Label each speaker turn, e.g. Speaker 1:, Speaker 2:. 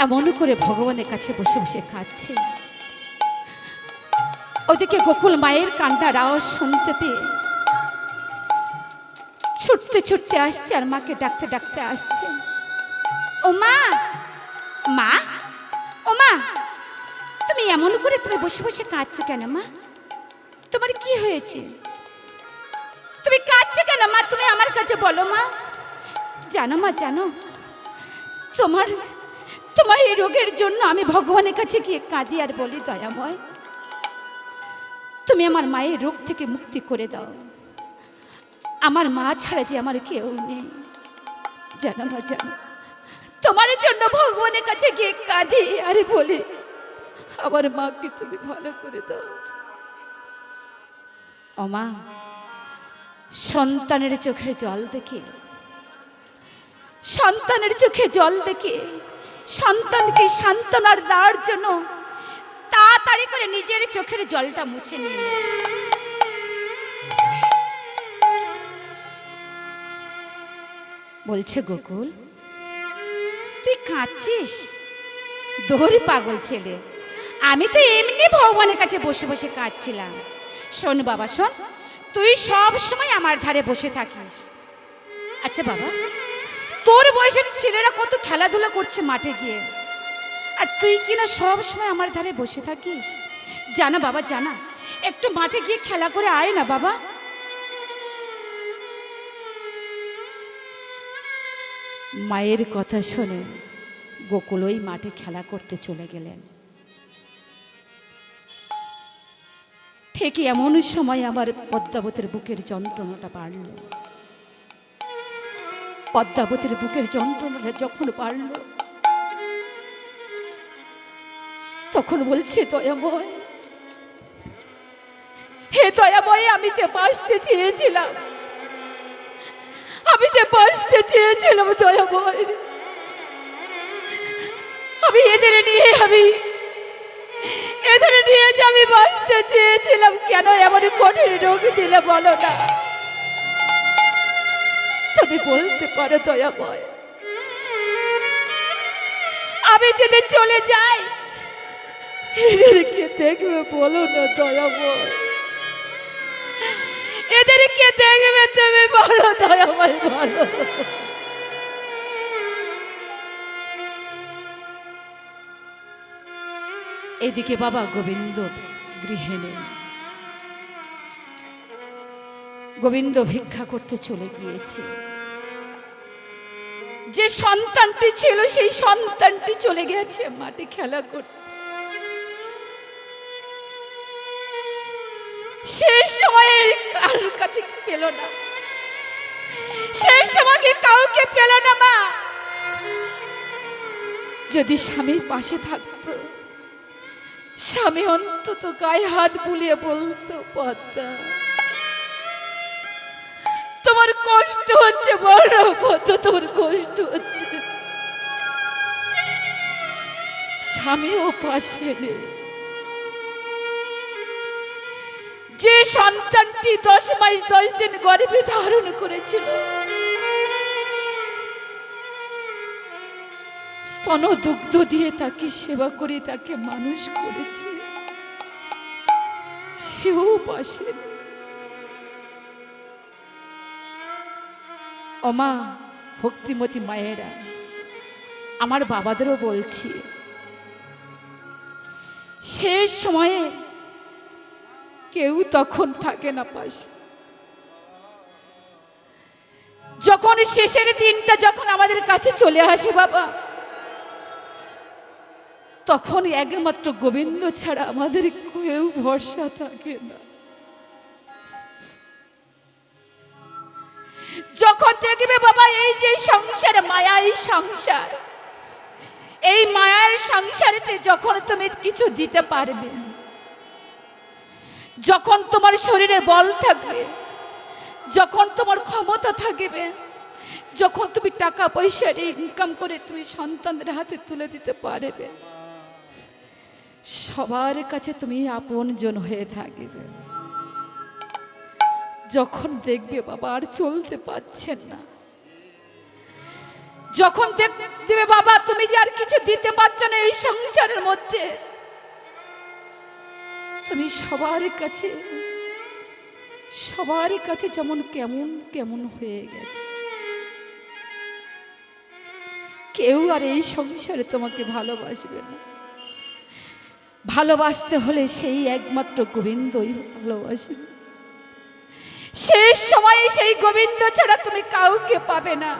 Speaker 1: এমন করে ভগবানের কাছে বসে বসে খাচ্ছে। ওদিকে গোকুল মায়ের কান্নার আওয়াজ শুনতে পেয়ে ছুটতে ছুটতে আসছে আর মাকে ডাকতে ডাকতে আসছে। ও মা, মা, ও মা, তুমি এমন করে তুমি বসে বসে কাঁদছো কেন মা? তোমার কি হয়েছে? তুমি কাঁদছো কেন মা? তুমি আমার কাছে বলো মা। জানো মা, জানো তোমার তোমার এই রোগের জন্য আমি ভগবানের কাছে গিয়ে কাঁদি আর বলি, দয়াময় তুমি আমার মায়ের রোগ থেকে মুক্তি করে দাও। আমার মা ছাড়া যে আমার কেউ নেই। জানো মা, জানো তোমার জন্য ভগবানের কাছে গিয়ে কাঁদি আর বলি, আমার মাকে তুমি ভালো করে দাও। ও মা, সন্তানের চোখের জল দেখে, সন্তানের চোখে জল দেখে সন্তানকে সান্ত্বনার দেওয়ার জন্য তাড়াতাড়ি করে নিজের চোখের জলটা মুছে নিল। বলছে, গোকুল তুই কাঁদছিস? দৌড় পাগল ছেলে, আমি তো এমনি ভগবানের কাছে বসে বসে কাঁদছিলাম। শোন বাবা, শোন, তুই সব সময় আমার ধারে বসে থাকিস। আচ্ছা বাবা, তোর বয়সের ছেলেরা কত খেলাধুলা করছে মাঠে গিয়ে, আর তুই কিনা সব সময় আমার ধারে বসে থাকিস? জানা বাবা, জানা, একটু মাঠে গিয়ে খেলা করে আয় না বাবা। মায়ের কথা শুনে গোকুল ওই মাঠে খেলা করতে চলে গেলেন। ঠিক এমন সময় আমার পদ্মাবতীর বুকের যন্ত্রণাটা বাড়ল। পদ্মাবতীর বুকের যন্ত্রণাটা যখন বাড়ল, তখন বলছে, দয়াময়, হে দয়াময়, আমি যে বাঁচতে চেয়েছিলাম, আমি যে বাঁচতে চেয়েছিলাম দয়াময়, আমি এদের নিয়ে যে আমি বাঁচতে চেয়েছিলাম, কেন এমন কঠিন রোগ দিলে বলো না? তুমি বলতে পারো দয়াময়, আমি যদি চলে যাই এদেরকে দেখবে বলো না দয়াময়? এদেরকে দেখবে তুমি বলো দয়াময়, বলো। এদিকে বাবা গোবিন্দ গৃহে নেই। গোবিন্দ ভিক্ষা করতে চলে গিয়েছে। যে সন্তানটি ছিল সেই সন্তানটি চলে গেছে মাঠে খেলা করতে। সেই সময়ে কারোর কাছে পেল না, সেই সময় কাউকে পেল না মা। যদি স্বামীর পাশে থাকতো, স্বামী অন্তত গায়ে হাত বুলিয়ে বলতো, পদ্মা তোমার কষ্ট হচ্ছে, বড় পদ্মা তোমার কষ্ট হচ্ছে। স্বামীও পাশে নেই। যে সন্তানটি 10 মাস 10 দিন গর্ভে ধারণ করেছিল, স্তন দুগ্ধ দিয়ে তাকে সেবা করে তাকে মানুষ করেছে, সেও পাশে। ওমা ভক্তিমতী মায়েরা, আমার বাবাদেরও বলছি, শেষ সময়ে কেউ তখন থাকে না পাশে। যখন শেষের দিনটা যখন আমাদের কাছে চলে আসে বাবা, তখন একমাত্র গোবিন্দ ছাড়া আমাদের কেউ ভরসা থাকে না। যখন দেখবে বাবা এই যে সংসার মায়া, এই সংসার, এই মায়ার সংসারেতে যখন তুমি কিছু দিতে পারবে, যখন তোমার শরীরে বল থাকবে, যখন তোমার ক্ষমতা থাকবে, যখন তুমি টাকা পয়সা ইনকাম করে তুমি সন্তানদের হাতে তুলে দিতে পারবে, সবার কাছে তুমি আপনজন হয়ে থাকবে। যখন দেখবে বাবা আর চলতে পারছেন না, যখন দেখবে বাবা তুমি যে আর কিছু দিতে পারছো না এই সংসারের মধ্যে, তুমি সবার কাছে যেমন কেমন কেমন হয়ে গেছে, কেউ আর এই সংসারে তোমাকে ভালোবাসবে না। ভালোবাসতে হলে সেই একমাত্র গোবিন্দই ভালোবাসবে। শেষ সময়ে সেই গোবিন্দ ছাড়া তুমি কাউকে পাবে না।